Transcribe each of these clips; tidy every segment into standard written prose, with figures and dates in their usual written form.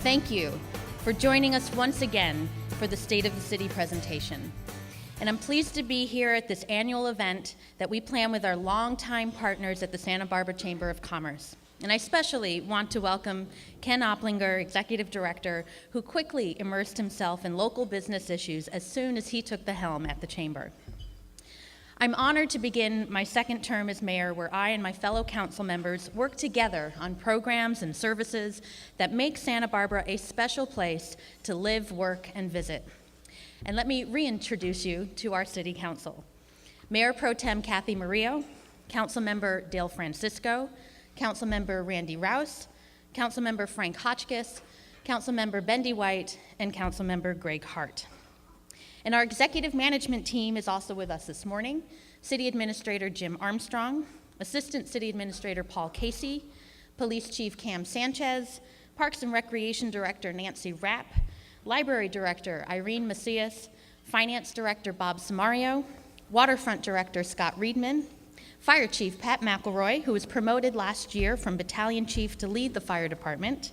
Thank you for joining us once again for the State of the City presentation. And I'm pleased to be here at this annual event that we plan with our longtime partners at the Santa Barbara Chamber of Commerce. And I especially want to welcome Ken Opplinger, Executive Director, who quickly immersed himself in local business issues as soon as he took the helm at the Chamber. I'm honored to begin my second term as mayor, where I and my fellow council members work together on programs and services that make Santa Barbara a special place to live, work, and visit. And let me reintroduce you to our city council. Mayor Pro Tem Kathy Murillo, Councilmember Dale Francisco, Councilmember Randy Rouse, Councilmember Frank Hotchkiss, Councilmember Bendy White, and Councilmember Greg Hart. And our executive management team is also with us this morning. City Administrator Jim Armstrong, Assistant City Administrator Paul Casey, Police Chief Cam Sanchez, Parks and Recreation Director Nancy Rapp, Library Director Irene Macias, Finance Director Bob Samario, Waterfront Director Scott Reedman, Fire Chief Pat McElroy, who was promoted last year from Battalion Chief to lead the fire department.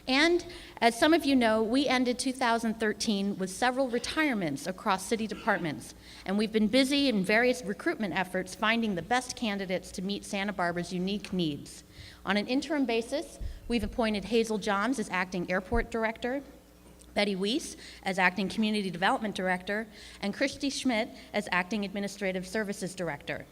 And as some of you know, we ended 2013 with several retirements across city departments, and we've been busy in various recruitment efforts finding the best candidates to meet Santa Barbara's unique needs. On an interim basis, we've appointed Hazel Johns as acting airport director, Betty Weiss as acting community development director, and Christy Schmidt as acting administrative services director.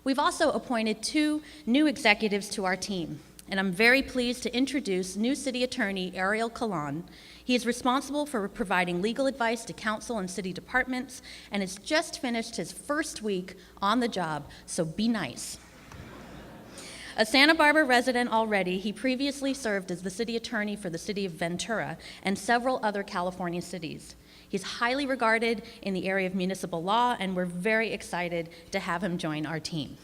We've also appointed 2 new executives to our team. And I'm very pleased to introduce new City Attorney Ariel Kalan. He is responsible for providing legal advice to council and city departments and has just finished his first week on the job, so be nice. A Santa Barbara resident already, he previously served as the city attorney for the city of Ventura and several other California cities. He's highly regarded in the area of municipal law, and we're very excited to have him join our team.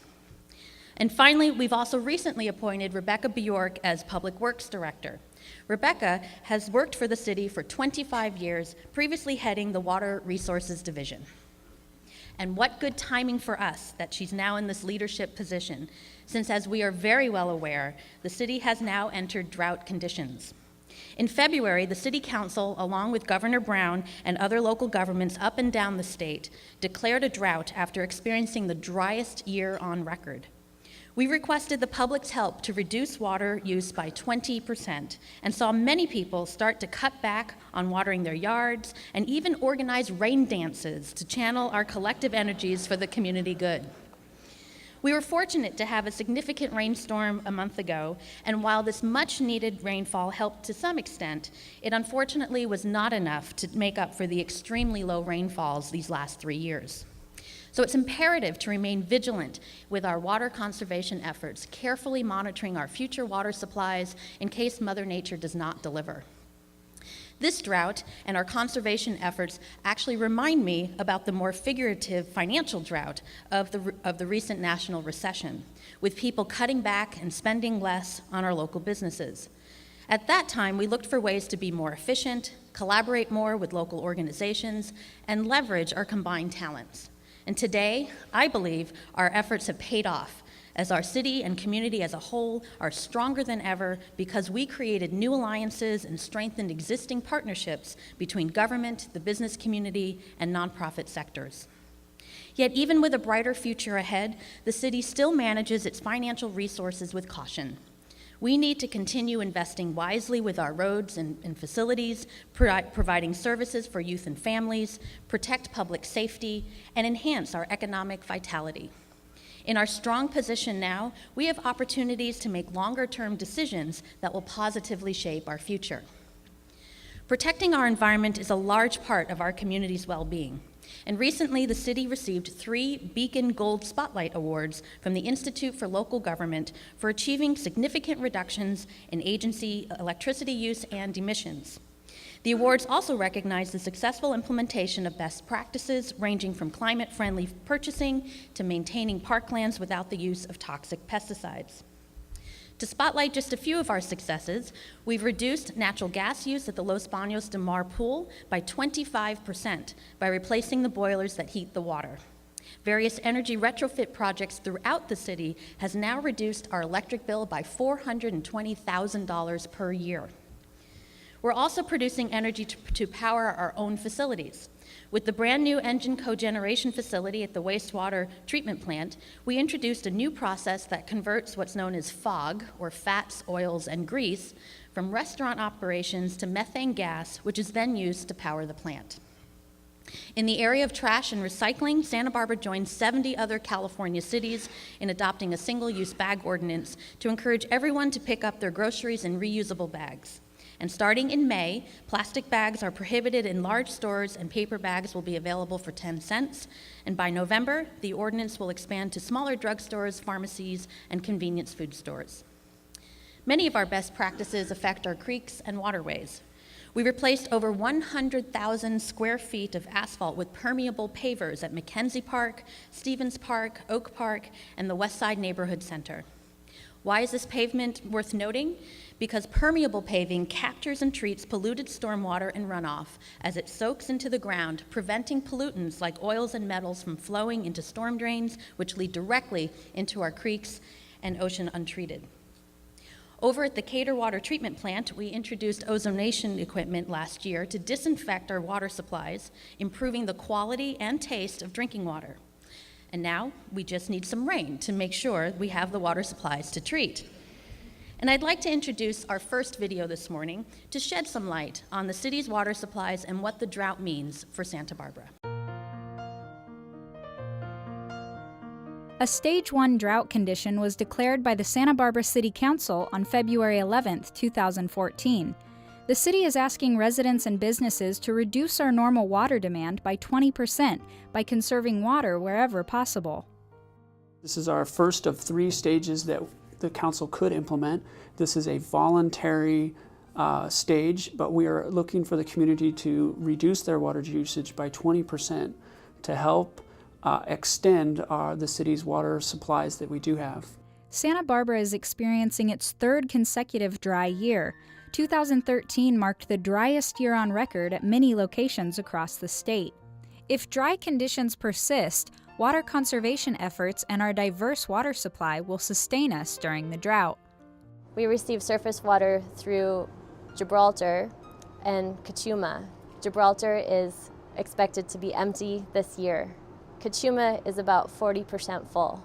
And finally, we've also recently appointed Rebecca Bjork as Public Works Director. Rebecca has worked for the city for 25 years, previously heading the Water Resources Division. And what good timing for us that she's now in this leadership position, since as we are very well aware, the city has now entered drought conditions. In February, the City Council, along with Governor Brown and other local governments up and down the state, declared a drought after experiencing the driest year on record. We requested the public's help to reduce water use by 20% and saw many people start to cut back on watering their yards and even organize rain dances to channel our collective energies for the community good. We were fortunate to have a significant rainstorm a month ago, and while this much-needed rainfall helped to some extent, it unfortunately was not enough to make up for the extremely low rainfalls these last 3 years. So it's imperative to remain vigilant with our water conservation efforts, carefully monitoring our future water supplies in case Mother Nature does not deliver. This drought and our conservation efforts actually remind me about the more figurative financial drought of the recent national recession, with people cutting back and spending less on our local businesses. At that time, we looked for ways to be more efficient, collaborate more with local organizations, and leverage our combined talents. And today, I believe our efforts have paid off as our city and community as a whole are stronger than ever because we created new alliances and strengthened existing partnerships between government, the business community, and nonprofit sectors. Yet even with a brighter future ahead, the city still manages its financial resources with caution. We need to continue investing wisely with our roads and facilities, providing services for youth and families, protect public safety, and enhance our economic vitality. In our strong position now, we have opportunities to make longer-term decisions that will positively shape our future. Protecting our environment is a large part of our community's well-being. And recently, the city received 3 Beacon Gold Spotlight Awards from the Institute for Local Government for achieving significant reductions in agency electricity use and emissions. The awards also recognize the successful implementation of best practices ranging from climate-friendly purchasing to maintaining parklands without the use of toxic pesticides. To spotlight just a few of our successes, we've reduced natural gas use at the Los Baños de Mar pool by 25% by replacing the boilers that heat the water. Various energy retrofit projects throughout the city has now reduced our electric bill by $420,000 per year. We're also producing energy to power our own facilities. With the brand new engine cogeneration facility at the wastewater treatment plant, we introduced a new process that converts what's known as FOG, or fats, oils, and grease, from restaurant operations to methane gas, which is then used to power the plant. In the area of trash and recycling, Santa Barbara joined 70 other California cities in adopting a single-use bag ordinance to encourage everyone to pick up their groceries in reusable bags. And starting in May, plastic bags are prohibited in large stores and paper bags will be available for 10 cents. And by November, the ordinance will expand to smaller drugstores, pharmacies, and convenience food stores. Many of our best practices affect our creeks and waterways. We replaced over 100,000 square feet of asphalt with permeable pavers at Mackenzie Park, Stevens Park, Oak Park, and the Westside Neighborhood Center. Why is this pavement worth noting? Because permeable paving captures and treats polluted stormwater and runoff as it soaks into the ground, preventing pollutants like oils and metals from flowing into storm drains, which lead directly into our creeks and ocean untreated. Over at the Cater Water Treatment Plant, we introduced ozonation equipment last year to disinfect our water supplies, improving the quality and taste of drinking water. And now we just need some rain to make sure we have the water supplies to treat. And I'd like to introduce our first video this morning to shed some light on the city's water supplies and what the drought means for Santa Barbara. A Stage 1 drought condition was declared by the Santa Barbara City Council on February 11, 2014. The city is asking residents and businesses to reduce our normal water demand by 20% by conserving water wherever possible. This is our first of 3 stages that the council could implement. This is a voluntary stage, but we are looking for the community to reduce their water usage by 20% to help extend the city's water supplies that we do have. Santa Barbara is experiencing its 3rd consecutive dry year. 2013 marked the driest year on record at many locations across the state. If dry conditions persist, water conservation efforts and our diverse water supply will sustain us during the drought. We receive surface water through Gibraltar and Cachuma. Gibraltar is expected to be empty this year. Cachuma is about 40% full.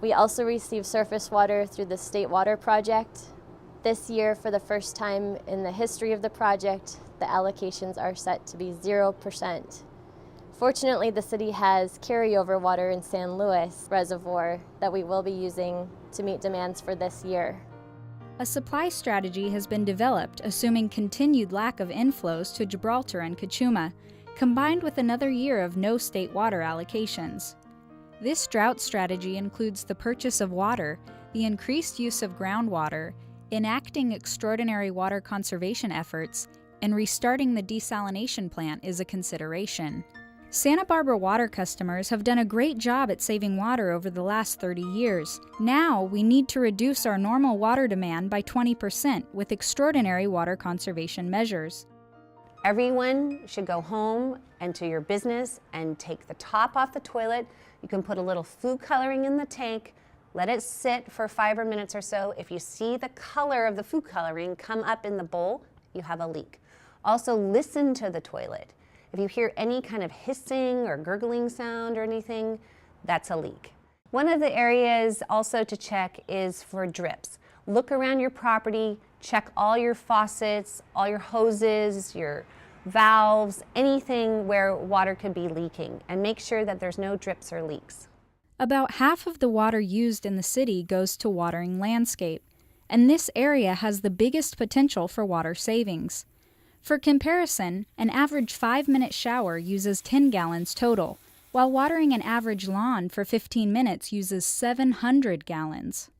We also receive surface water through the State Water Project. This year, for the first time in the history of the project, the allocations are set to be 0%. Fortunately, the city has carryover water in San Luis Reservoir that we will be using to meet demands for this year. A supply strategy has been developed, assuming continued lack of inflows to Gibraltar and Cachuma, combined with another year of no state water allocations. This drought strategy includes the purchase of water, the increased use of groundwater, enacting extraordinary water conservation efforts, and restarting the desalination plant is a consideration. Santa Barbara water customers have done a great job at saving water over the last 30 years. Now we need to reduce our normal water demand by 20% with extraordinary water conservation measures. Everyone should go home and to your business and take the top off the toilet. You can put a little food coloring in the tank, let it sit for 5 minutes or so. If you see the color of the food coloring come up in the bowl, you have a leak. Also, listen to the toilet. If you hear any kind of hissing or gurgling sound or anything, that's a leak. One of the areas also to check is for drips. Look around your property, check all your faucets, all your hoses, your valves, anything where water could be leaking, and make sure that there's no drips or leaks. About half of the water used in the city goes to watering landscape, and this area has the biggest potential for water savings. For comparison, an average 5-minute shower uses 10 gallons total, while watering an average lawn for 15 minutes uses 700 gallons.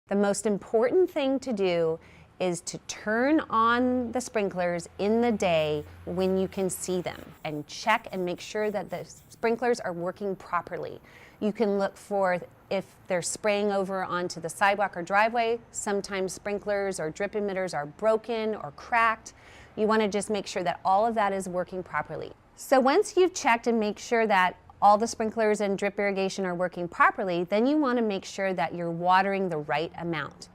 The most important thing to do is to turn on the sprinklers in the day when you can see them, and check and make sure that the sprinklers are working properly. You can look for if they're spraying over onto the sidewalk or driveway. Sometimes sprinklers or drip emitters are broken or cracked. You want to just make sure that all of that is working properly. So once you've checked and make sure that all the sprinklers and drip irrigation are working properly, then you want to make sure that you're watering the right amount.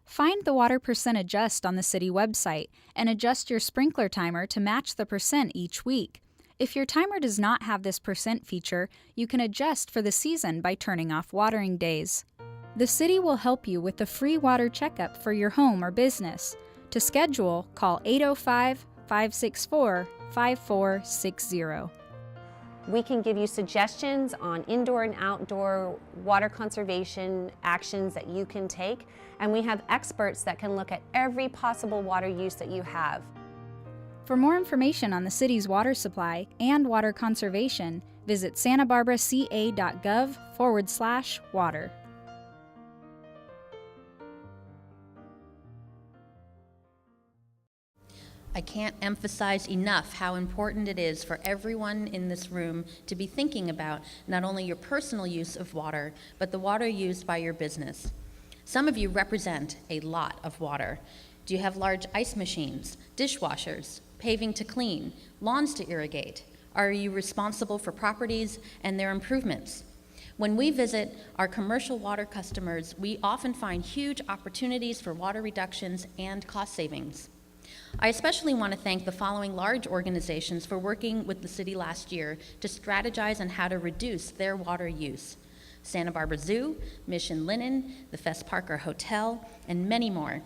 Find the water percent adjust on the city website and adjust your sprinkler timer to match the percent each week. If your timer does not have this percent feature, you can adjust for the season by turning off watering days. The city will help you with the free water checkup for your home or business. To schedule, call 805-564-5460. We can give you suggestions on indoor and outdoor water conservation actions that you can take, and we have experts that can look at every possible water use that you have. For more information on the city's water supply and water conservation, visit santabarbaraca.gov/water. I can't emphasize enough how important it is for everyone in this room to be thinking about not only your personal use of water, but the water used by your business. Some of you represent a lot of water. Do you have large ice machines, dishwashers, paving to clean, lawns to irrigate? Are you responsible for properties and their improvements? When we visit our commercial water customers, we often find huge opportunities for water reductions and cost savings. I especially want to thank the following large organizations for working with the city last year to strategize on how to reduce their water use: Santa Barbara Zoo, Mission Linen, the Fess Parker Hotel, and many more.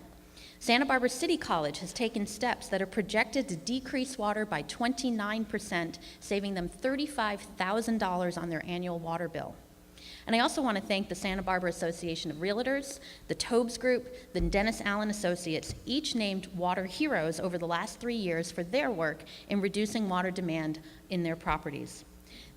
Santa Barbara City College has taken steps that are projected to decrease water by 29%, saving them $35,000 on their annual water bill. And I also want to thank the Santa Barbara Association of Realtors, the Tobes Group, the Dennis Allen Associates, each named Water Heroes over the last 3 years for their work in reducing water demand in their properties.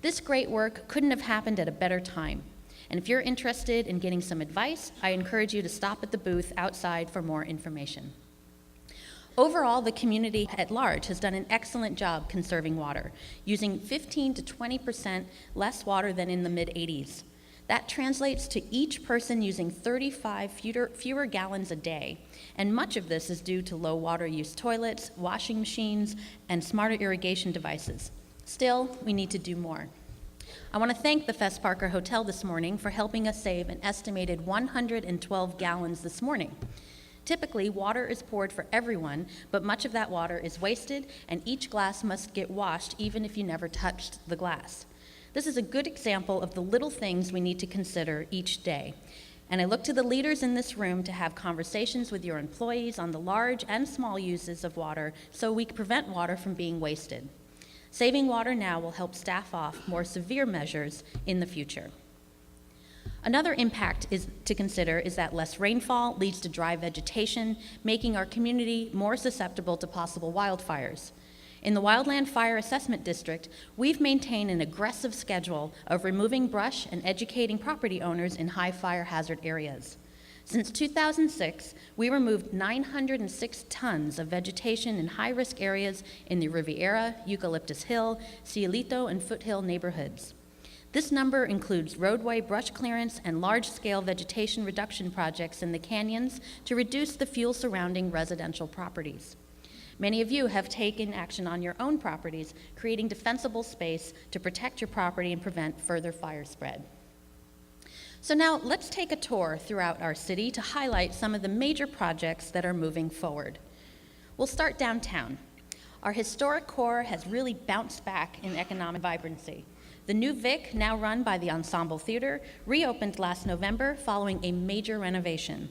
This great work couldn't have happened at a better time. And if you're interested in getting some advice, I encourage you to stop at the booth outside for more information. Overall, the community at large has done an excellent job conserving water, using 15 to 20% less water than in the mid-'80s. That translates to each person using 35 fewer gallons a day, and much of this is due to low water use toilets, washing machines, and smarter irrigation devices. Still, we need to do more. I want to thank the Fess Parker Hotel this morning for helping us save an estimated 112 gallons this morning. Typically, water is poured for everyone, but much of that water is wasted, and each glass must get washed even if you never touched the glass. This is a good example of the little things we need to consider each day. And I look to the leaders in this room to have conversations with your employees on the large and small uses of water so we can prevent water from being wasted. Saving water now will help staff off more severe measures in the future. Another impact to consider is that less rainfall leads to dry vegetation, making our community more susceptible to possible wildfires. In the Wildland Fire Assessment District, we've maintained an aggressive schedule of removing brush and educating property owners in high fire hazard areas. Since 2006, we removed 906 tons of vegetation in high-risk areas in the Riviera, Eucalyptus Hill, Cielito, and Foothill neighborhoods. This number includes roadway brush clearance and large-scale vegetation reduction projects in the canyons to reduce the fuel surrounding residential properties. Many of you have taken action on your own properties, creating defensible space to protect your property and prevent further fire spread. So now let's take a tour throughout our city to highlight some of the major projects that are moving forward. We'll start downtown. Our historic core has really bounced back in economic vibrancy. The new Vic, now run by the Ensemble Theater, reopened last November following a major renovation.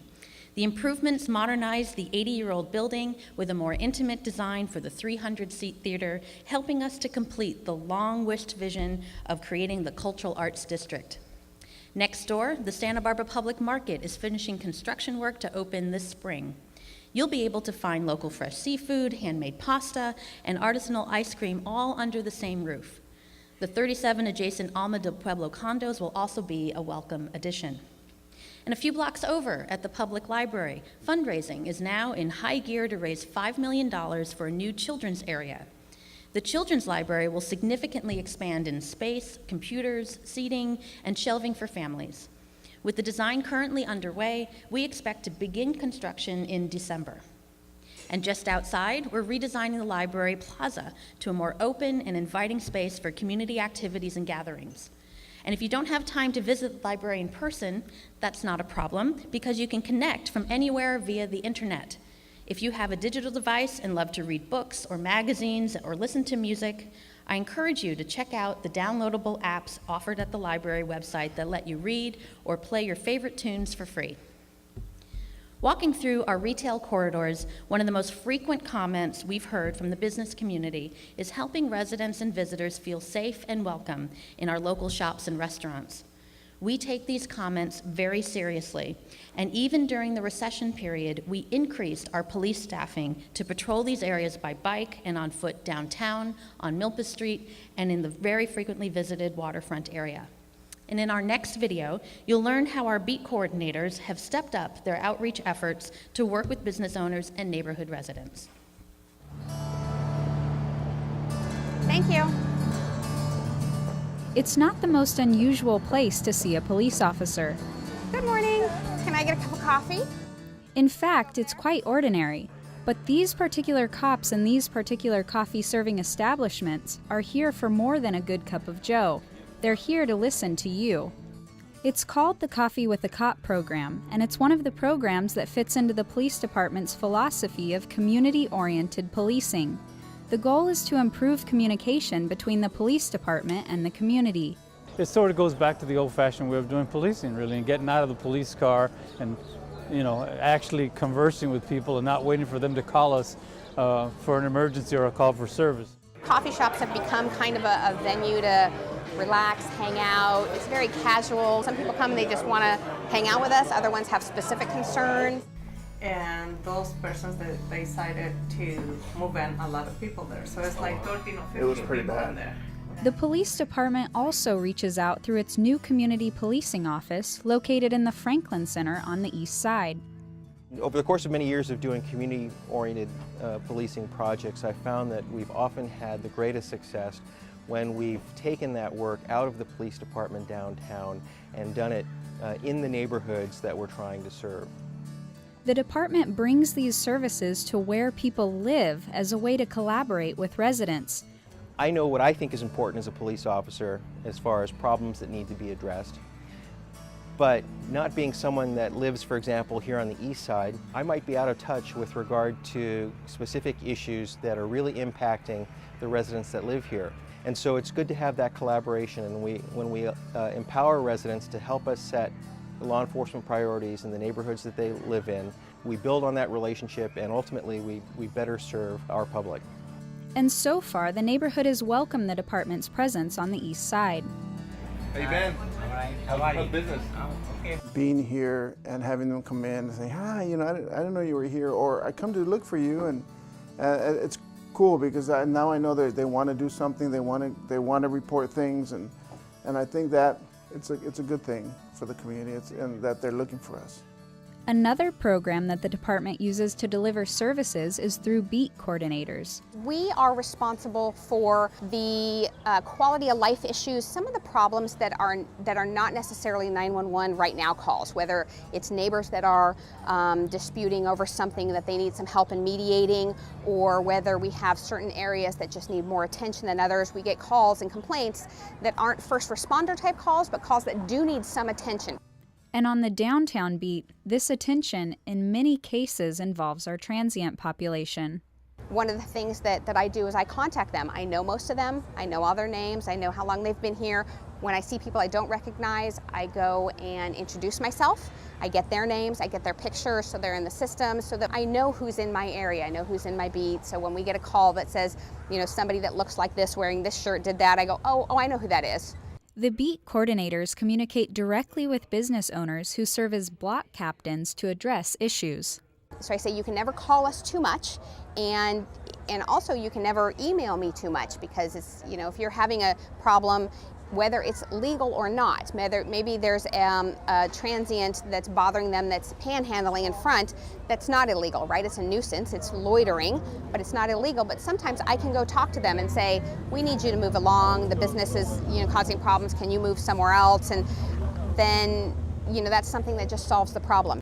The improvements modernized the 80-year-old building with a more intimate design for the 300-seat theater, helping us to complete the long-wished vision of creating the cultural arts district. Next door, the Santa Barbara Public Market is finishing construction work to open this spring. You'll be able to find local fresh seafood, handmade pasta, and artisanal ice cream all under the same roof. The 37 adjacent Alma del Pueblo condos will also be a welcome addition. And a few blocks over at the public library, fundraising is now in high gear to raise $5 million for a new children's area. The children's library will significantly expand in space, computers, seating, and shelving for families. With the design currently underway, we expect to begin construction in December. And just outside, we're redesigning the library plaza to a more open and inviting space for community activities and gatherings. And if you don't have time to visit the library in person, that's not a problem, because you can connect from anywhere via the internet. If you have a digital device and love to read books or magazines or listen to music, I encourage you to check out the downloadable apps offered at the library website that let you read or play your favorite tunes for free. Walking through our retail corridors, one of the most frequent comments we've heard from the business community is helping residents and visitors feel safe and welcome in our local shops and restaurants. We take these comments very seriously, and even during the recession period, we increased our police staffing to patrol these areas by bike and on foot downtown, on Milpas Street, and in the very frequently visited waterfront area. And in our next video, you'll learn how our beat coordinators have stepped up their outreach efforts to work with business owners and neighborhood residents. Thank you. It's not the most unusual place to see a police officer. Good morning. Can I get a cup of coffee? In fact, it's quite ordinary. But these particular cops and these particular coffee-serving establishments are here for more than a good cup of joe. They're here to listen to you. It's called the Coffee with a Cop program, and it's one of the programs that fits into the police department's philosophy of community-oriented policing. The goal is to improve communication between the police department and the community. It sort of goes back to the old-fashioned way of doing policing, really, and getting out of the police car and, actually conversing with people and not waiting for them to call us for an emergency or a call for service. Coffee shops have become kind of a venue to relax, hang out. It's very casual. Some people come and they just want to hang out with us. Other ones have specific concerns. And those persons that they decided to move in a lot of people there. So it's like 13 or 15 It was pretty people bad. in there. The police department also reaches out through its new community policing office located in the Franklin Center on the east side. Over the course of many years of doing community-oriented policing projects, I found that we've often had the greatest success when we've taken that work out of the police department downtown and done it in the neighborhoods that we're trying to serve. The department brings these services to where people live as a way to collaborate with residents. I know what I think is important as a police officer as far as problems that need to be addressed. But not being someone that lives, for example, here on the east side, I might be out of touch with regard to specific issues that are really impacting the residents that live here. And so it's good to have that collaboration, and when we empower residents to help us set law enforcement priorities in the neighborhoods that they live in, we build on that relationship, and ultimately we better serve our public. And so far, the neighborhood has welcomed the department's presence on the east side. Hey Ben, how's business? Being here and having them come in and say, hi, I didn't know you were here, or I come to look for you, and it's cool because now I know that they want to do something, they want to report things, and I think that it's a good thing for the community, and that they're looking for us. Another program that the department uses to deliver services is through beat coordinators. We are responsible for the quality of life issues, some of the problems that are not necessarily 911 right now calls, whether it's neighbors that are disputing over something that they need some help in mediating, or whether we have certain areas that just need more attention than others. We get calls and complaints that aren't first responder type calls, but calls that do need some attention. And on the downtown beat, this attention in many cases involves our transient population. One of the things that I do is I contact them. I know most of them, I know all their names, I know how long they've been here. When I see people I don't recognize, I go and introduce myself. I get their names, I get their pictures so they're in the system, so that I know who's in my area, I know who's in my beat. So when we get a call that says, somebody that looks like this, wearing this shirt, did that, I go, oh, I know who that is. The beat coordinators communicate directly with business owners who serve as block captains to address issues. So I say you can never call us too much, and also you can never email me too much, because it's, if you're having a problem, whether it's legal or not, maybe there's a transient that's bothering them that's panhandling in front, that's not illegal, right? It's a nuisance, it's loitering, but it's not illegal. But sometimes I can go talk to them and say, we need you to move along, the business is causing problems, can you move somewhere else? And then that's something that just solves the problem.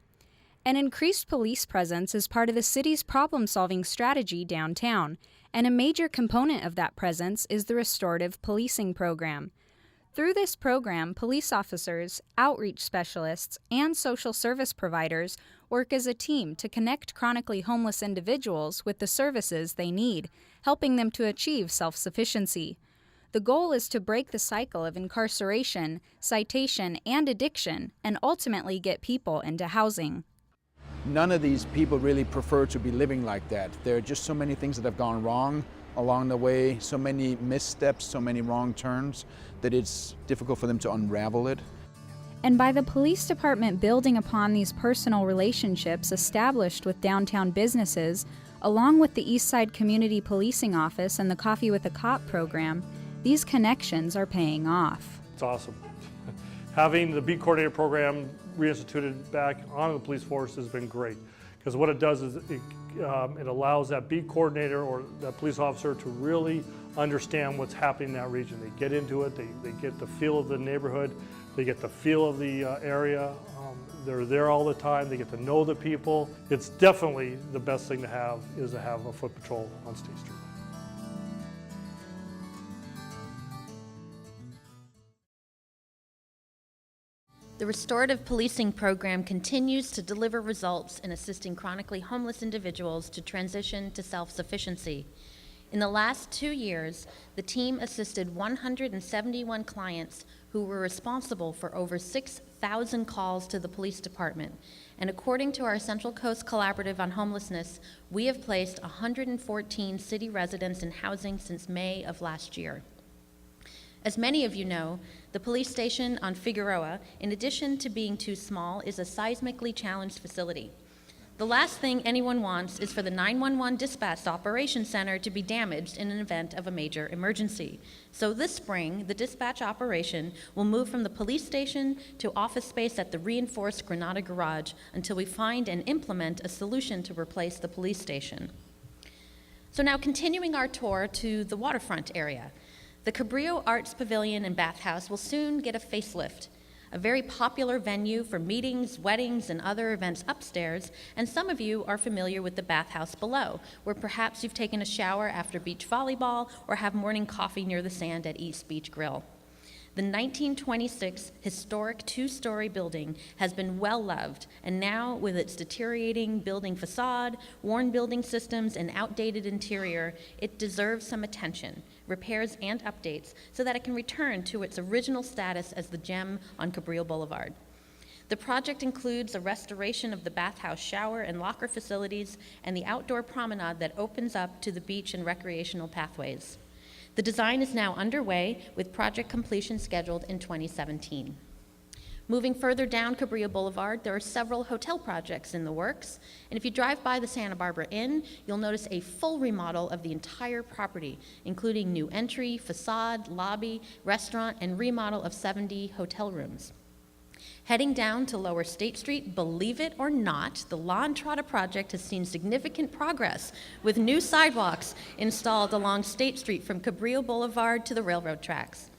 An increased police presence is part of the city's problem-solving strategy downtown, and a major component of that presence is the restorative policing program. Through this program, police officers, outreach specialists, and social service providers work as a team to connect chronically homeless individuals with the services they need, helping them to achieve self-sufficiency. The goal is to break the cycle of incarceration, citation, and addiction, and ultimately get people into housing. None of these people really prefer to be living like that. There are just so many things that have gone wrong along the way, so many missteps, so many wrong turns, that it's difficult for them to unravel it. And by the police department building upon these personal relationships established with downtown businesses, along with the Eastside Community Policing Office and the Coffee with a Cop program, these connections are paying off. It's awesome. Having the Beat Coordinator program reinstituted back onto the police force has been great, because what it does is it allows that beat coordinator or that police officer to really understand what's happening in that region. They get into it, they get the feel of the neighborhood, they get the feel of the area, they're there all the time, they get to know the people. It's definitely the best thing to have is to have a foot patrol on State Street. The restorative policing program continues to deliver results in assisting chronically homeless individuals to transition to self-sufficiency. In the last 2 years, the team assisted 171 clients who were responsible for over 6,000 calls to the police department. And according to our Central Coast Collaborative on Homelessness, we have placed 114 city residents in housing since May of last year. As many of you know, the police station on Figueroa, in addition to being too small, is a seismically challenged facility. The last thing anyone wants is for the 911 Dispatch Operations Center to be damaged in an event of a major emergency. So this spring, the dispatch operation will move from the police station to office space at the reinforced Granada Garage until we find and implement a solution to replace the police station. So now continuing our tour to the waterfront area. The Cabrillo Arts Pavilion and Bathhouse will soon get a facelift, a very popular venue for meetings, weddings, and other events upstairs, and some of you are familiar with the bathhouse below, where perhaps you've taken a shower after beach volleyball or have morning coffee near the sand at East Beach Grill. The 1926 historic two-story building has been well loved, and now with its deteriorating building facade, worn building systems, and outdated interior, it deserves some attention, repairs, and updates so that it can return to its original status as the gem on Cabrillo Boulevard. The project includes a restoration of the bathhouse shower and locker facilities and the outdoor promenade that opens up to the beach and recreational pathways. The design is now underway, with project completion scheduled in 2017. Moving further down Cabrillo Boulevard, there are several hotel projects in the works, and if you drive by the Santa Barbara Inn, you'll notice a full remodel of the entire property, including new entry, facade, lobby, restaurant, and remodel of 70 hotel rooms. Heading down to Lower State Street, believe it or not, the La Entrada project has seen significant progress with new sidewalks installed along State Street from Cabrillo Boulevard to the railroad tracks.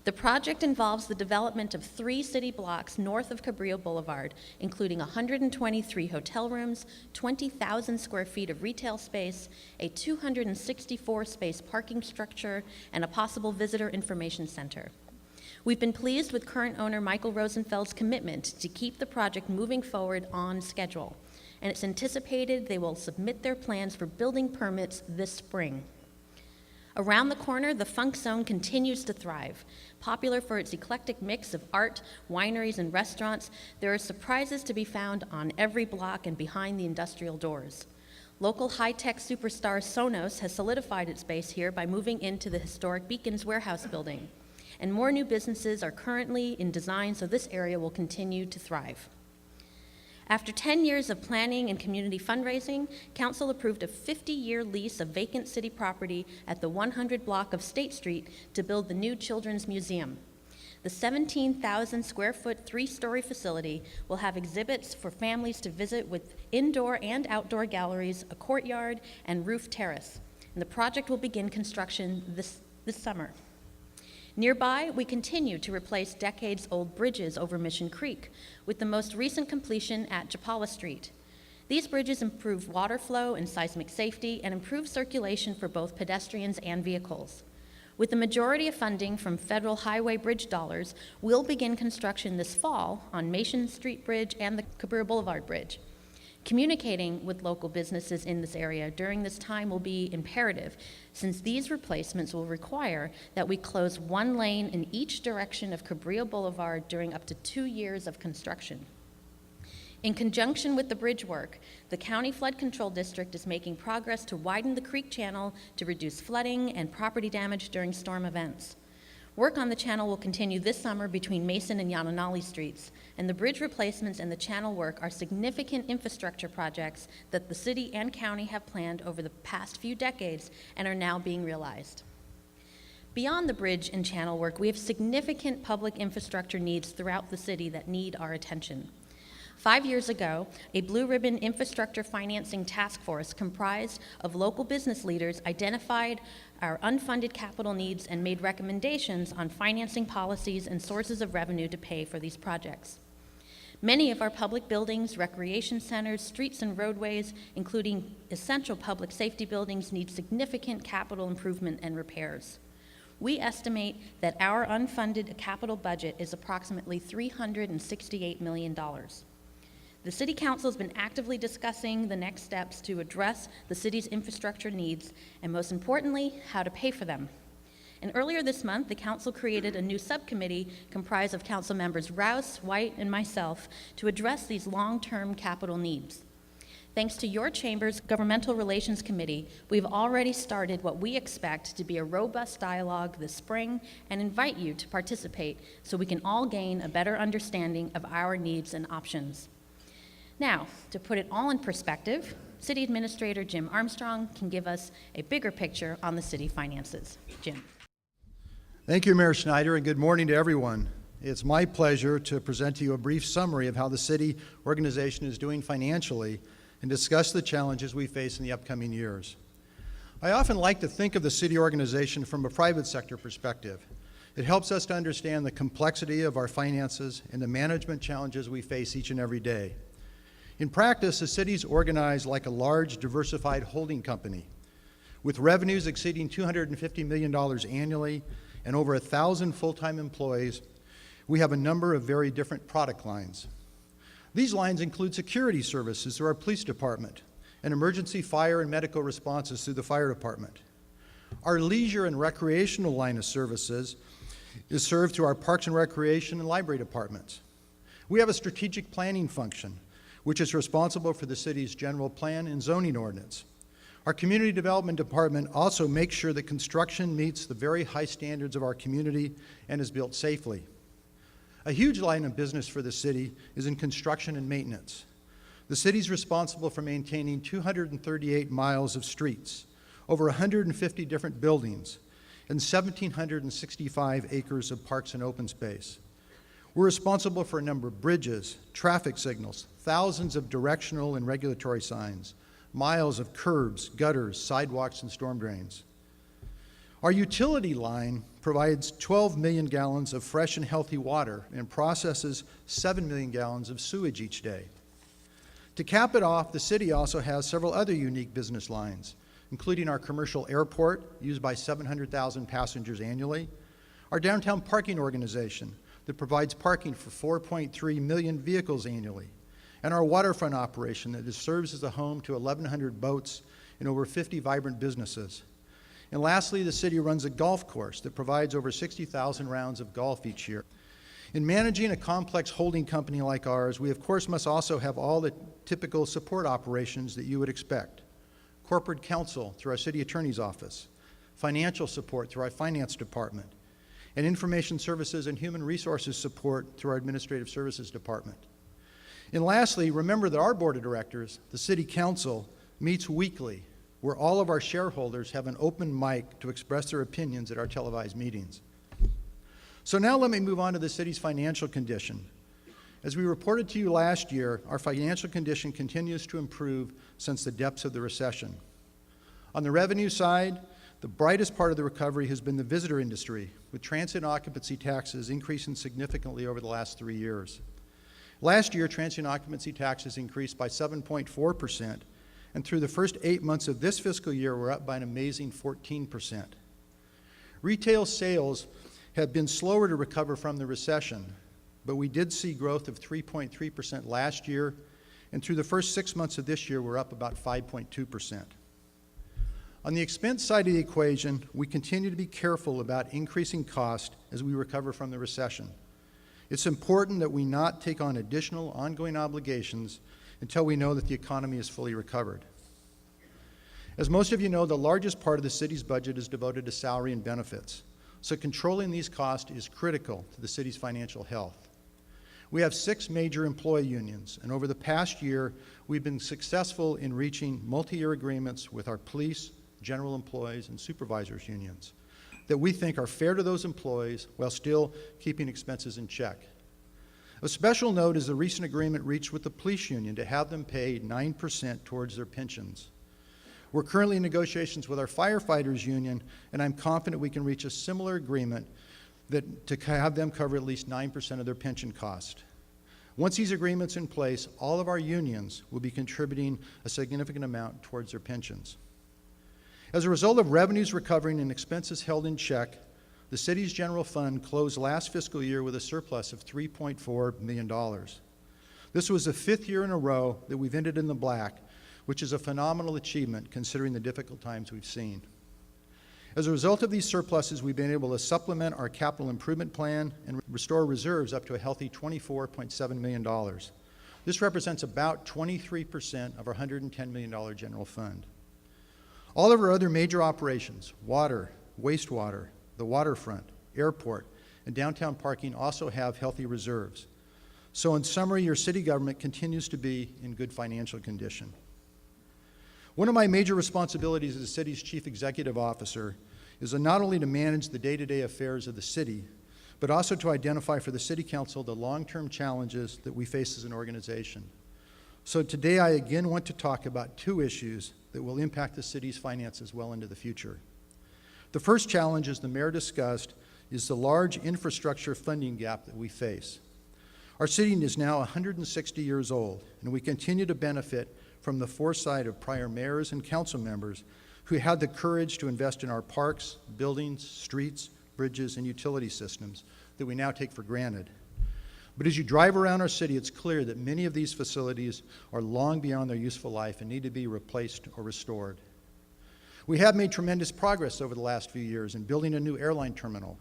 The project involves the development of 3 city blocks north of Cabrillo Boulevard, including 123 hotel rooms, 20,000 square feet of retail space, a 264-space parking structure, and a possible visitor information center. We've been pleased with current owner Michael Rosenfeld's commitment to keep the project moving forward on schedule, and it's anticipated they will submit their plans for building permits this spring. Around the corner, the Funk Zone continues to thrive. Popular for its eclectic mix of art, wineries, and restaurants, there are surprises to be found on every block and behind the industrial doors. Local high-tech superstar Sonos has solidified its base here by moving into the historic Beacons warehouse building. And more new businesses are currently in design, so this area will continue to thrive. After 10 years of planning and community fundraising, Council approved a 50-year lease of vacant city property at the 100 block of State Street to build the new Children's Museum. The 17,000 square foot 3-story facility will have exhibits for families to visit with indoor and outdoor galleries, a courtyard, and roof terrace. And the project will begin construction this summer. Nearby, we continue to replace decades-old bridges over Mission Creek, with the most recent completion at Chapala Street. These bridges improve water flow and seismic safety and improve circulation for both pedestrians and vehicles. With the majority of funding from federal highway bridge dollars, we'll begin construction this fall on Mason Street Bridge and the Cabrera Boulevard Bridge. Communicating with local businesses in this area during this time will be imperative, since these replacements will require that we close one lane in each direction of Cabrera Boulevard during up to 2 years of construction. In conjunction with the bridge work, the County Flood Control District is making progress to widen the creek channel to reduce flooding and property damage during storm events. Work on the channel will continue this summer between Mason and Yananali Streets, and the bridge replacements and the channel work are significant infrastructure projects that the city and county have planned over the past few decades and are now being realized. Beyond the bridge and channel work, we have significant public infrastructure needs throughout the city that need our attention. 5 years ago, a Blue Ribbon Infrastructure Financing Task Force comprised of local business leaders identified our unfunded capital needs and made recommendations on financing policies and sources of revenue to pay for these projects. Many of our public buildings, recreation centers, streets and roadways, including essential public safety buildings, need significant capital improvement and repairs. We estimate that our unfunded capital budget is approximately $368 million. The City Council has been actively discussing the next steps to address the city's infrastructure needs, and most importantly, how to pay for them. And earlier this month, the Council created a new subcommittee comprised of Council members Rouse, White, and myself to address these long-term capital needs. Thanks to your Chamber's Governmental Relations Committee, we've already started what we expect to be a robust dialogue this spring and invite you to participate so we can all gain a better understanding of our needs and options. Now, to put it all in perspective, City Administrator Jim Armstrong can give us a bigger picture on the city finances. Jim. Thank you, Mayor Schneider, and good morning to everyone. It's my pleasure to present to you a brief summary of how the city organization is doing financially and discuss the challenges we face in the upcoming years. I often like to think of the city organization from a private sector perspective. It helps us to understand the complexity of our finances and the management challenges we face each and every day. In practice, the city is organized like a large, diversified holding company. With revenues exceeding $250 million annually and over 1,000 full-time employees, we have a number of very different product lines. These lines include security services through our police department and emergency fire and medical responses through the fire department. Our leisure and recreational line of services is served through our parks and recreation and library departments. We have a strategic planning function, which is responsible for the city's general plan and zoning ordinance. Our community development department also makes sure that construction meets the very high standards of our community and is built safely. A huge line of business for the city is in construction and maintenance. The city is responsible for maintaining 238 miles of streets, over 150 different buildings, and 1,765 acres of parks and open space. We're responsible for a number of bridges, traffic signals, thousands of directional and regulatory signs, miles of curbs, gutters, sidewalks, and storm drains. Our utility line provides 12 million gallons of fresh and healthy water and processes 7 million gallons of sewage each day. To cap it off, the city also has several other unique business lines, including our commercial airport, used by 700,000 passengers annually, our downtown parking organization that provides parking for 4.3 million vehicles annually, and our waterfront operation that serves as a home to 1,100 boats and over 50 vibrant businesses. And lastly, the city runs a golf course that provides over 60,000 rounds of golf each year. In managing a complex holding company like ours, we of course must also have all the typical support operations that you would expect. Corporate counsel through our city attorney's office, financial support through our finance department, and information services and human resources support through our administrative services department. And lastly, remember that our board of directors, the city council, meets weekly, where all of our shareholders have an open mic to express their opinions at our televised meetings. So now let me move on to the city's financial condition. As we reported to you last year, our financial condition continues to improve since the depths of the recession. On the revenue side, the brightest part of the recovery has been the visitor industry, with transient occupancy taxes increasing significantly over the last 3 years. Last year, transient occupancy taxes increased by 7.4%, and through the first 8 months of this fiscal year, we're up by an amazing 14%. Retail sales have been slower to recover from the recession, but we did see growth of 3.3% last year, and through the first 6 months of this year, we're up about 5.2%. On the expense side of the equation, we continue to be careful about increasing cost as we recover from the recession. It's important that we not take on additional ongoing obligations until we know that the economy is fully recovered. As most of you know, the largest part of the city's budget is devoted to salary and benefits, so controlling these costs is critical to the city's financial health. We have 6 major employee unions, and over the past year, we've been successful in reaching multi-year agreements with our police, general employees, and supervisors unions that we think are fair to those employees while still keeping expenses in check. Of special note is the recent agreement reached with the police union to have them pay 9% towards their pensions. We're currently in negotiations with our firefighters union, and I'm confident we can reach a similar agreement to have them cover at least 9% of their pension cost. Once these agreements are in place, all of our unions will be contributing a significant amount towards their pensions. As a result of revenues recovering and expenses held in check, the city's general fund closed last fiscal year with a surplus of $3.4 million. This was the 5th year in a row that we've ended in the black, which is a phenomenal achievement considering the difficult times we've seen. As a result of these surpluses, we've been able to supplement our capital improvement plan and restore reserves up to a healthy $24.7 million. This represents about 23% of our $110 million general fund. All of our other major operations, water, wastewater, the waterfront, airport, and downtown parking also have healthy reserves. So in summary, your city government continues to be in good financial condition. One of my major responsibilities as the city's chief executive officer is not only to manage the day-to-day affairs of the city, but also to identify for the city council the long-term challenges that we face as an organization. So today I again want to talk about 2 issues that will impact the city's finances well into the future. The first challenge, as the mayor discussed, is the large infrastructure funding gap that we face. Our city is now 160 years old, and we continue to benefit from the foresight of prior mayors and council members who had the courage to invest in our parks, buildings, streets, bridges, and utility systems that we now take for granted. But as you drive around our city, it's clear that many of these facilities are long beyond their useful life and need to be replaced or restored. We have made tremendous progress over the last few years in building a new airline terminal,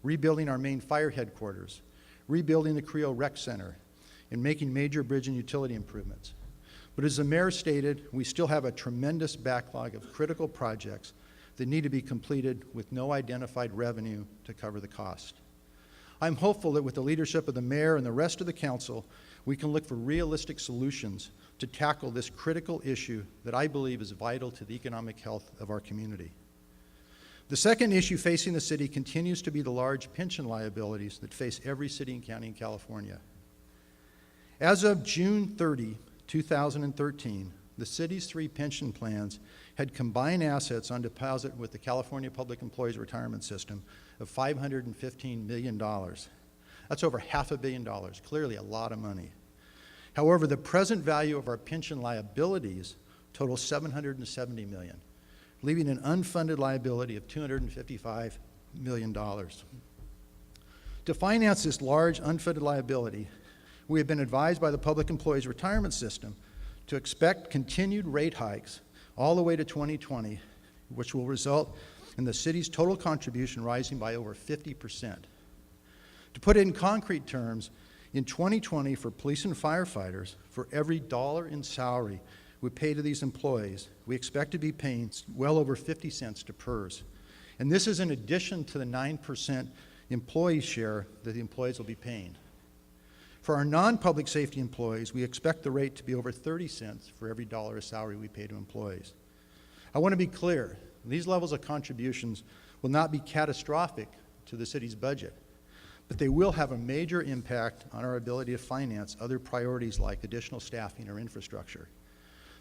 rebuilding our main fire headquarters, rebuilding the Creo Rec Center, and making major bridge and utility improvements. But as the mayor stated, we still have a tremendous backlog of critical projects that need to be completed with no identified revenue to cover the cost. I'm hopeful that with the leadership of the mayor and the rest of the council, we can look for realistic solutions to tackle this critical issue that I believe is vital to the economic health of our community. The second issue facing the city continues to be the large pension liabilities that face every city and county in California. As of June 30, 2013, the city's 3 pension plans had combined assets on deposit with the California Public Employees Retirement System of $515 million. That's over $500 million, clearly a lot of money. However, the present value of our pension liabilities totals $770 million, leaving an unfunded liability of $255 million. To finance this large unfunded liability, we have been advised by the Public Employees Retirement System to expect continued rate hikes all the way to 2020, which will result in the city's total contribution rising by over 50%. To put it in concrete terms, in 2020 for police and firefighters, for every $1 in salary we pay to these employees, we expect to be paying well over 50 cents to PERS. And this is in addition to the 9% employee share that the employees will be paying. For our non-public safety employees, we expect the rate to be over 30 cents for every $1 of salary we pay to employees. I want to be clear, these levels of contributions will not be catastrophic to the city's budget, but they will have a major impact on our ability to finance other priorities like additional staffing or infrastructure.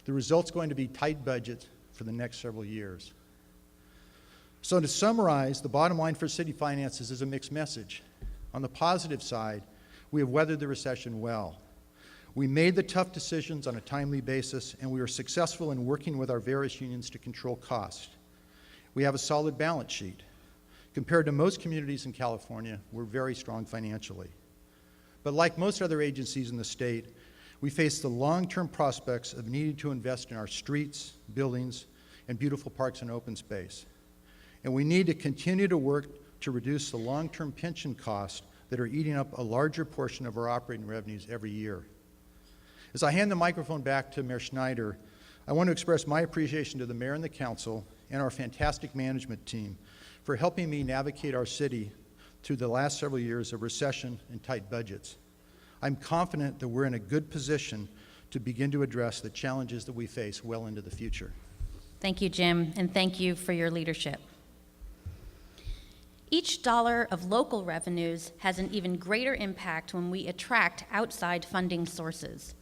The result's going to be tight budgets for the next several years. So to summarize, the bottom line for city finances is a mixed message. On the positive side, we have weathered the recession well. We made the tough decisions on a timely basis, and we were successful in working with our various unions to control costs. We have a solid balance sheet. Compared to most communities in California, we're very strong financially. But like most other agencies in the state, we face the long-term prospects of needing to invest in our streets, buildings, and beautiful parks and open space. And we need to continue to work to reduce the long-term pension costs that are eating up a larger portion of our operating revenues every year. As I hand the microphone back to Mayor Schneider, I want to express my appreciation to the mayor and the council and our fantastic management team for helping me navigate our city through the last several years of recession and tight budgets. I'm confident that we're in a good position to begin to address the challenges that we face well into the future. Thank you, Jim, and thank you for your leadership. Each dollar of local revenues has an even greater impact when we attract outside funding sources.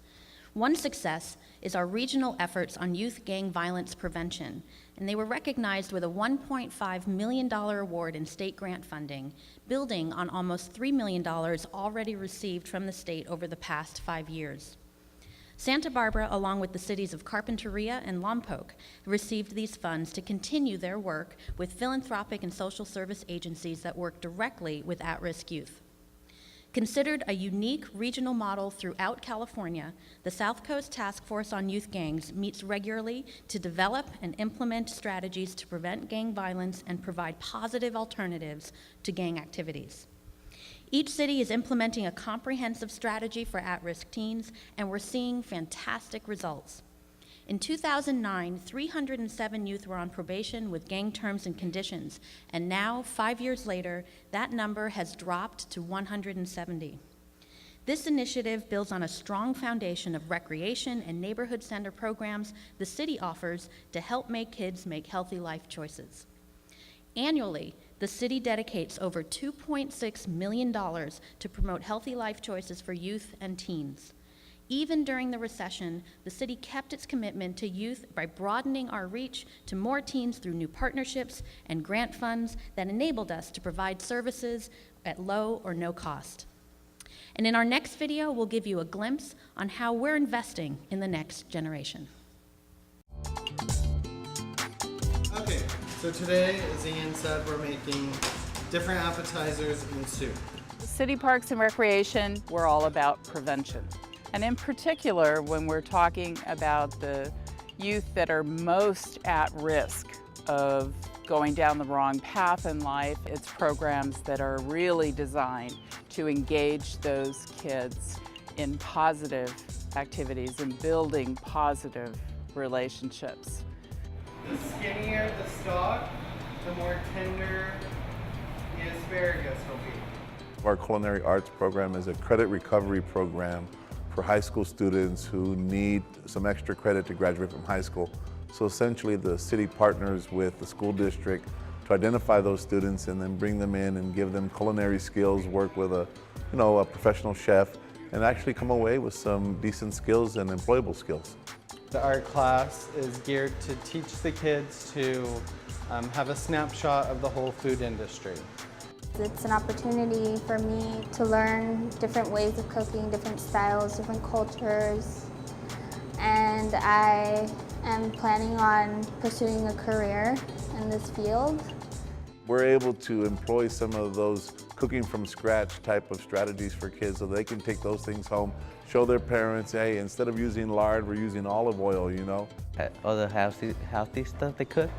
One success is our regional efforts on youth gang violence prevention, and they were recognized with a $1.5 million award in state grant funding, building on almost $3 million already received from the state over the past 5 years. Santa Barbara, along with the cities of Carpinteria and Lompoc, received these funds to continue their work with philanthropic and social service agencies that work directly with at-risk youth. Considered a unique regional model throughout California, the South Coast Task Force on Youth Gangs meets regularly to develop and implement strategies to prevent gang violence and provide positive alternatives to gang activities. Each city is implementing a comprehensive strategy for at-risk teens, and we're seeing fantastic results. In 2009, 307 youth were on probation with gang terms and conditions, and now, 5 years later, that number has dropped to 170. This initiative builds on a strong foundation of recreation and neighborhood center programs the city offers to help make kids make healthy life choices. Annually, the city dedicates over $2.6 million to promote healthy life choices for youth and teens. Even during the recession, the city kept its commitment to youth by broadening our reach to more teens through new partnerships and grant funds that enabled us to provide services at low or no cost. And in our next video, we'll give you a glimpse on how we're investing in the next generation. Okay, so today, as Ian said, we're making different appetizers and soup. City Parks and Recreation, we're all about prevention. And in particular, when we're talking about the youth that are most at risk of going down the wrong path in life, it's programs that are really designed to engage those kids in positive activities and building positive relationships. The skinnier the stalk, the more tender the asparagus will be. Our culinary arts program is a credit recovery program for high school students who need some extra credit to graduate from high school. So essentially the city partners with the school district to identify those students and then bring them in and give them culinary skills, work with a professional chef, and actually come away with some decent skills and employable skills. The art class is geared to teach the kids to have a snapshot of the whole food industry. It's an opportunity for me to learn different ways of cooking, different styles, different cultures, and I am planning on pursuing a career in this field. We're able to employ some of those cooking from scratch type of strategies for kids so they can take those things home, show their parents, hey, instead of using lard, we're using olive oil, you know? All the healthy stuff they cook,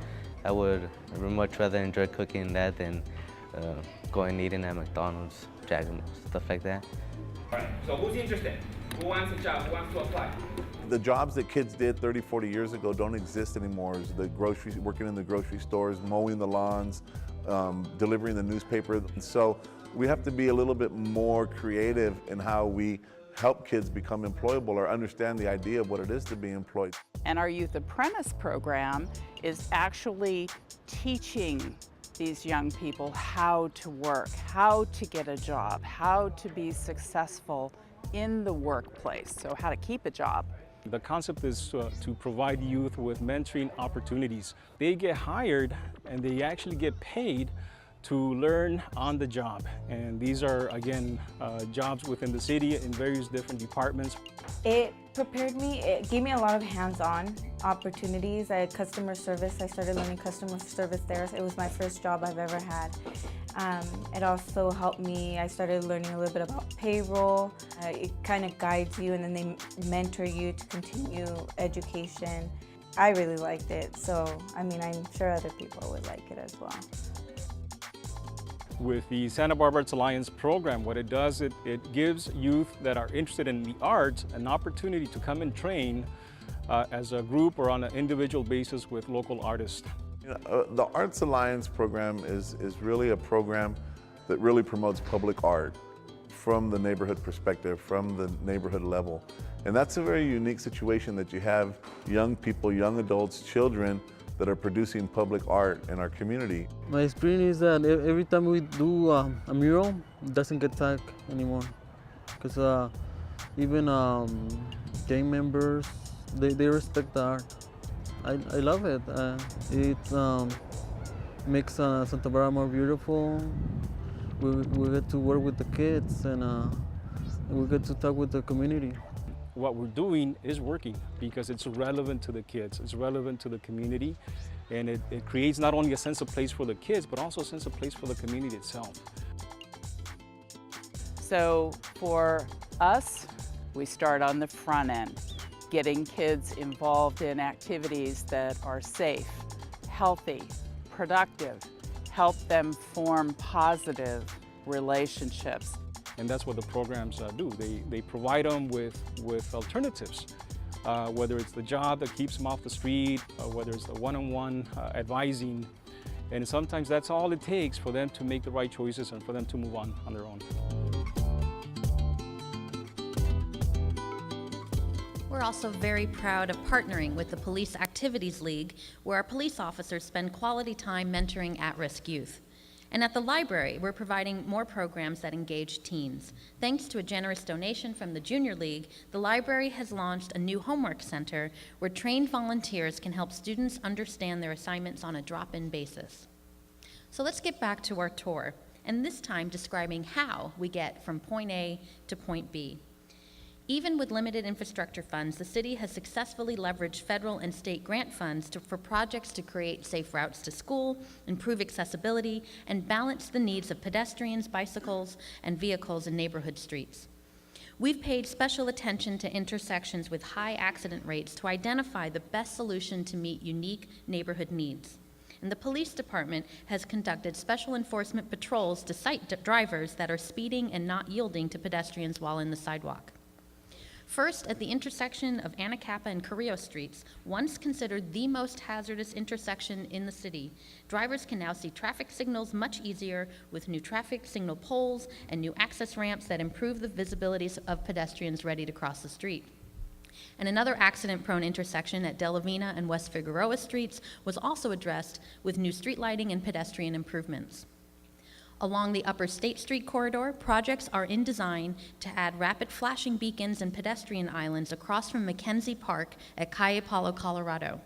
I would much rather enjoy cooking that than going and eating at McDonald's, Jack and stuff like that. All right, so who's interested? Who wants a job? Who wants to apply? The jobs that kids did 30, 40 years ago don't exist anymore. It's the groceries, working in the grocery stores, mowing the lawns, delivering the newspaper. And so we have to be a little bit more creative in how we help kids become employable or understand the idea of what it is to be employed. And our Youth Apprentice program is actually teaching these young people how to work, how to get a job, how to be successful in the workplace, so how to keep a job. The concept is to provide youth with mentoring opportunities. They get hired and they actually get paid to learn on the job. And these are, again, jobs within the city in various different departments. It Prepared me, it gave me a lot of hands-on opportunities. I had customer service. I started learning customer service there. It was my first job I've ever had. It also helped me, I started learning a little bit about payroll. It kind of guides you and then they mentor you to continue education. I really liked it, so I mean, I'm sure other people would like it as well. With the Santa Barbara Arts Alliance program, what it does, it gives youth that are interested in the arts an opportunity to come and train as a group or on an individual basis with local artists. You know, the Arts Alliance program is really a program that really promotes public art from the neighborhood perspective, from the neighborhood level. And that's a very unique situation that you have young people, young adults, children that are producing public art in our community. My experience is that every time we do a mural, it doesn't get tagged anymore. Because even gang members, they respect the art. I love it. It makes Santa Barbara more beautiful. We get to work with the kids and we get to talk with the community. What we're doing is working because it's relevant to the kids, it's relevant to the community, and it creates not only a sense of place for the kids, but also a sense of place for the community itself. So for us, we start on the front end, getting kids involved in activities that are safe, healthy, productive, help them form positive relationships. And that's what the programs do. They provide them with alternatives, whether it's the job that keeps them off the street, whether it's the one-on-one advising. And sometimes that's all it takes for them to make the right choices and for them to move on their own. We're also very proud of partnering with the Police Activities League, where our police officers spend quality time mentoring at-risk youth. And at the library, we're providing more programs that engage teens. Thanks to a generous donation from the Junior League, the library has launched a new homework center where trained volunteers can help students understand their assignments on a drop-in basis. So let's get back to our tour, and this time describing how we get from point A to point B. Even with limited infrastructure funds, the city has successfully leveraged federal and state grant funds for projects to create safe routes to school, improve accessibility, and balance the needs of pedestrians, bicycles, and vehicles in neighborhood streets. We've paid special attention to intersections with high accident rates to identify the best solution to meet unique neighborhood needs. And the police department has conducted special enforcement patrols to cite drivers that are speeding and not yielding to pedestrians while in the sidewalk. First, at the intersection of Anacapa and Carrillo Streets, once considered the most hazardous intersection in the city, drivers can now see traffic signals much easier with new traffic signal poles and new access ramps that improve the visibility of pedestrians ready to cross the street. And another accident-prone intersection at De La Vina and West Figueroa Streets was also addressed with new street lighting and pedestrian improvements. Along the Upper State Street corridor, projects are in design to add rapid flashing beacons and pedestrian islands across from Mackenzie Park at Calle Palo, Colorado.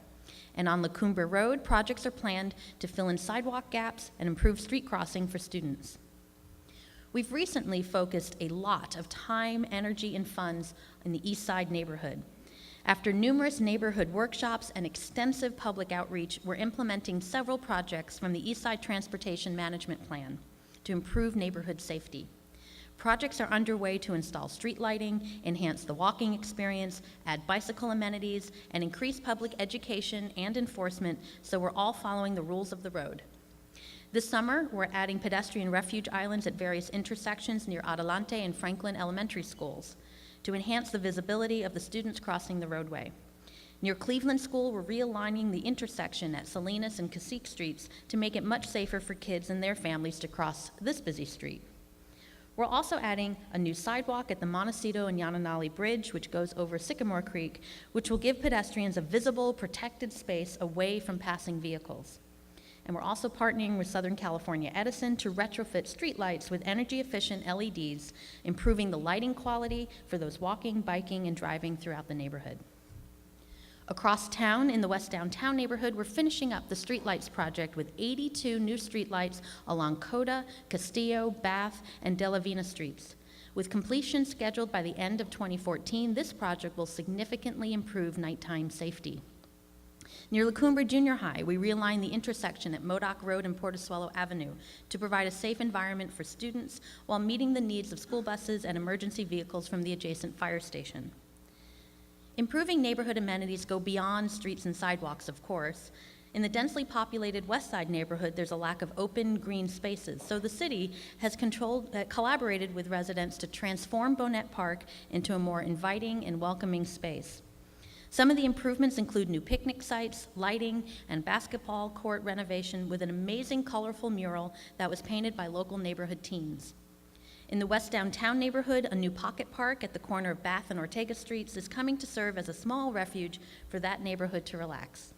And on La Cumbre Road, projects are planned to fill in sidewalk gaps and improve street crossing for students. We've recently focused a lot of time, energy, and funds in the East Side neighborhood. After numerous neighborhood workshops and extensive public outreach, we're implementing several projects from the East Side Transportation Management Plan to improve neighborhood safety. Projects are underway to install street lighting, enhance the walking experience, add bicycle amenities, and increase public education and enforcement so we're all following the rules of the road. This summer, we're adding pedestrian refuge islands at various intersections near Adelante and Franklin elementary schools to enhance the visibility of the students crossing the roadway. Near Cleveland School, we're realigning the intersection at Salinas and Cacique Streets to make it much safer for kids and their families to cross this busy street. We're also adding a new sidewalk at the Montecito and Yananali Bridge, which goes over Sycamore Creek, which will give pedestrians a visible, protected space away from passing vehicles. And we're also partnering with Southern California Edison to retrofit streetlights with energy-efficient LEDs, improving the lighting quality for those walking, biking, and driving throughout the neighborhood. Across town, in the West Downtown neighborhood, we're finishing up the Streetlights project with 82 new streetlights along Coda, Castillo, Bath, and De La Vina streets. With completion scheduled by the end of 2014, this project will significantly improve nighttime safety. Near La Cumbre Junior High, we realigned the intersection at Modoc Road and Portezuelo Avenue to provide a safe environment for students while meeting the needs of school buses and emergency vehicles from the adjacent fire station. Improving neighborhood amenities go beyond streets and sidewalks, of course. In the densely populated West Side neighborhood, there's a lack of open green spaces, so the city has collaborated with residents to transform Bonnet Park into a more inviting and welcoming space. Some of the improvements include new picnic sites, lighting, and basketball court renovation with an amazing colorful mural that was painted by local neighborhood teens. In the West Downtown neighborhood, a new pocket park at the corner of Bath and Ortega Streets is coming to serve as a small refuge for that neighborhood to relax.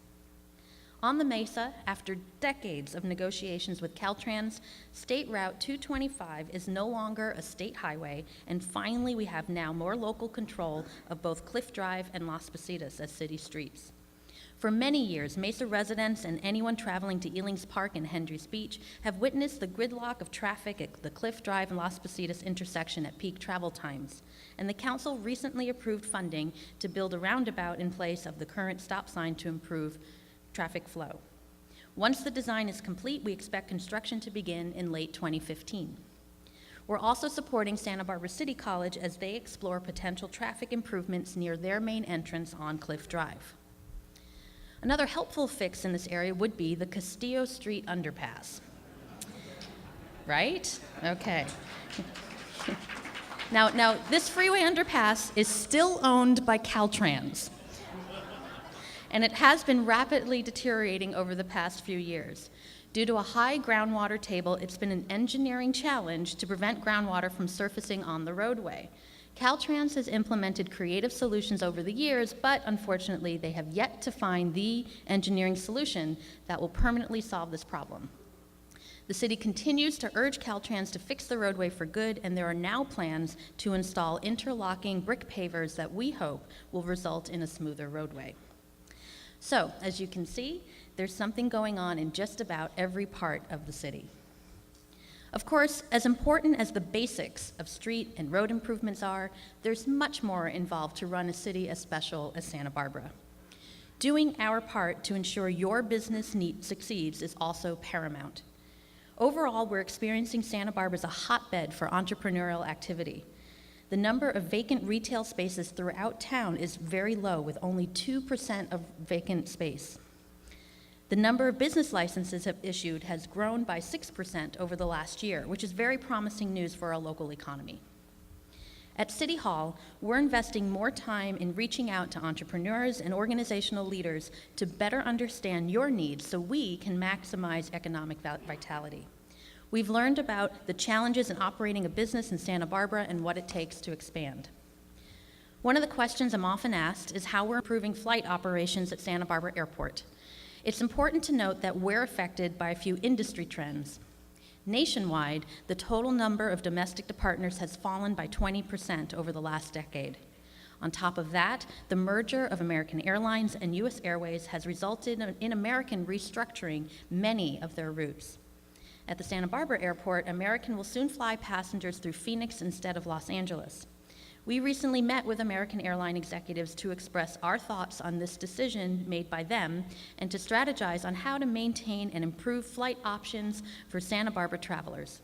On the Mesa, after decades of negotiations with Caltrans, State Route 225 is no longer a state highway, and finally we have now more local control of both Cliff Drive and Las Positas as city streets. For many years, Mesa residents and anyone traveling to Ealing's Park and Hendry's Beach have witnessed the gridlock of traffic at the Cliff Drive and Las Positas intersection at peak travel times, and the council recently approved funding to build a roundabout in place of the current stop sign to improve traffic flow. Once the design is complete, we expect construction to begin in late 2015. We're also supporting Santa Barbara City College as they explore potential traffic improvements near their main entrance on Cliff Drive. Another helpful fix in this area would be the Castillo Street underpass. Right? Okay. Now, this freeway underpass is still owned by Caltrans, and it has been rapidly deteriorating over the past few years. Due to a high groundwater table, it's been an engineering challenge to prevent groundwater from surfacing on the roadway. Caltrans has implemented creative solutions over the years, but unfortunately, they have yet to find the engineering solution that will permanently solve this problem. The city continues to urge Caltrans to fix the roadway for good, and there are now plans to install interlocking brick pavers that we hope will result in a smoother roadway. So, as you can see, there's something going on in just about every part of the city. Of course, as important as the basics of street and road improvements are, there's much more involved to run a city as special as Santa Barbara. Doing our part to ensure your business succeeds is also paramount. Overall, we're experiencing Santa Barbara as a hotbed for entrepreneurial activity. The number of vacant retail spaces throughout town is very low, with only 2% of vacant space. The number of business licenses have issued has grown by 6% over the last year, which is very promising news for our local economy. At City Hall, we're investing more time in reaching out to entrepreneurs and organizational leaders to better understand your needs so we can maximize economic vitality. We've learned about the challenges in operating a business in Santa Barbara and what it takes to expand. One of the questions I'm often asked is how we're improving flight operations at Santa Barbara Airport. It's important to note that we're affected by a few industry trends. Nationwide, the total number of domestic departures has fallen by 20% over the last decade. On top of that, the merger of American Airlines and U.S. Airways has resulted in American restructuring many of their routes. At the Santa Barbara Airport, American will soon fly passengers through Phoenix instead of Los Angeles. We recently met with American Airline executives to express our thoughts on this decision made by them and to strategize on how to maintain and improve flight options for Santa Barbara travelers.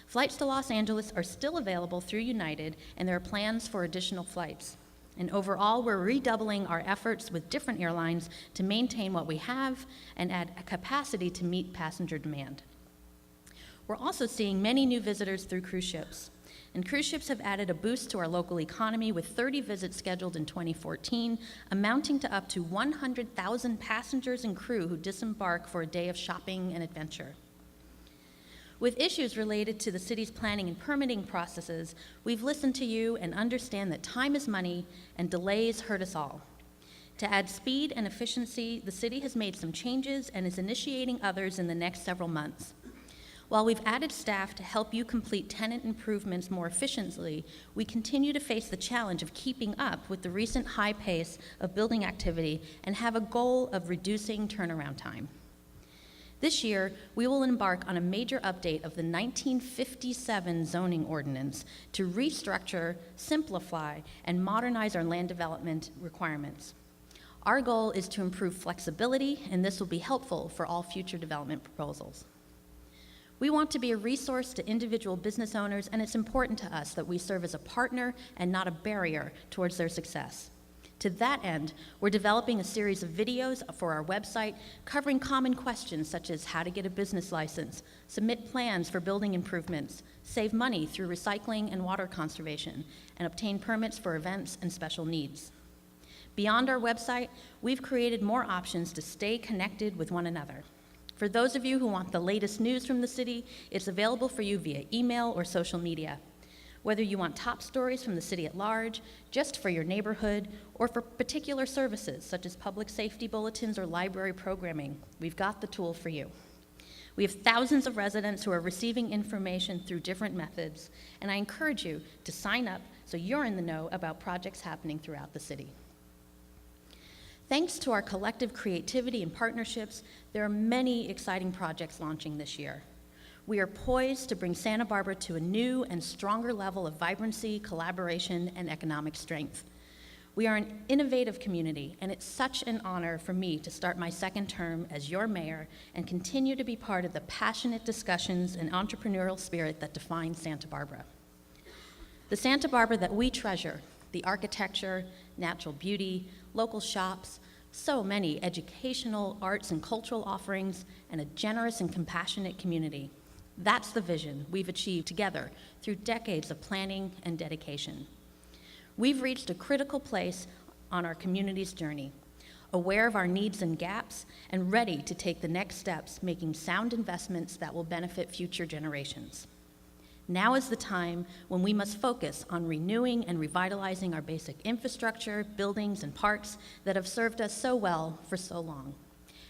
Flights to Los Angeles are still available through United, and there are plans for additional flights. And overall, we're redoubling our efforts with different airlines to maintain what we have and add capacity to meet passenger demand. We're also seeing many new visitors through cruise ships. And cruise ships have added a boost to our local economy with 30 visits scheduled in 2014, amounting to up to 100,000 passengers and crew who disembark for a day of shopping and adventure. With issues related to the city's planning and permitting processes, we've listened to you and understand that time is money and delays hurt us all. To add speed and efficiency, the city has made some changes and is initiating others in the next several months. While we've added staff to help you complete tenant improvements more efficiently, we continue to face the challenge of keeping up with the recent high pace of building activity and have a goal of reducing turnaround time. This year, we will embark on a major update of the 1957 zoning ordinance to restructure, simplify, and modernize our land development requirements. Our goal is to improve flexibility, and this will be helpful for all future development proposals. We want to be a resource to individual business owners, and it's important to us that we serve as a partner and not a barrier towards their success. To that end, we're developing a series of videos for our website covering common questions such as how to get a business license, submit plans for building improvements, save money through recycling and water conservation, and obtain permits for events and special needs. Beyond our website, we've created more options to stay connected with one another. For those of you who want the latest news from the city, it's available for you via email or social media. Whether you want top stories from the city at large, just for your neighborhood, or for particular services such as public safety bulletins or library programming, we've got the tool for you. We have thousands of residents who are receiving information through different methods, and I encourage you to sign up so you're in the know about projects happening throughout the city. Thanks to our collective creativity and partnerships, there are many exciting projects launching this year. We are poised to bring Santa Barbara to a new and stronger level of vibrancy, collaboration, and economic strength. We are an innovative community, and it's such an honor for me to start my second term as your mayor and continue to be part of the passionate discussions and entrepreneurial spirit that define Santa Barbara. The Santa Barbara that we treasure, the architecture, natural beauty, local shops, so many educational, arts, and cultural offerings, and a generous and compassionate community. That's the vision we've achieved together through decades of planning and dedication. We've reached a critical place on our community's journey, aware of our needs and gaps, and ready to take the next steps, making sound investments that will benefit future generations. Now is the time when we must focus on renewing and revitalizing our basic infrastructure, buildings, and parks that have served us so well for so long.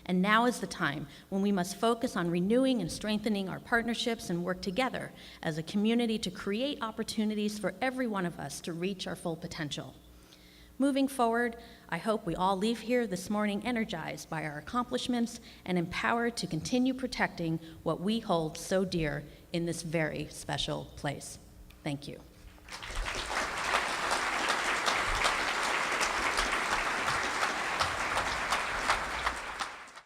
And now is the time when we must focus on renewing and strengthening our partnerships and work together as a community to create opportunities for every one of us to reach our full potential. Moving forward, I hope we all leave here this morning energized by our accomplishments and empowered to continue protecting what we hold so dear in this very special place. Thank you.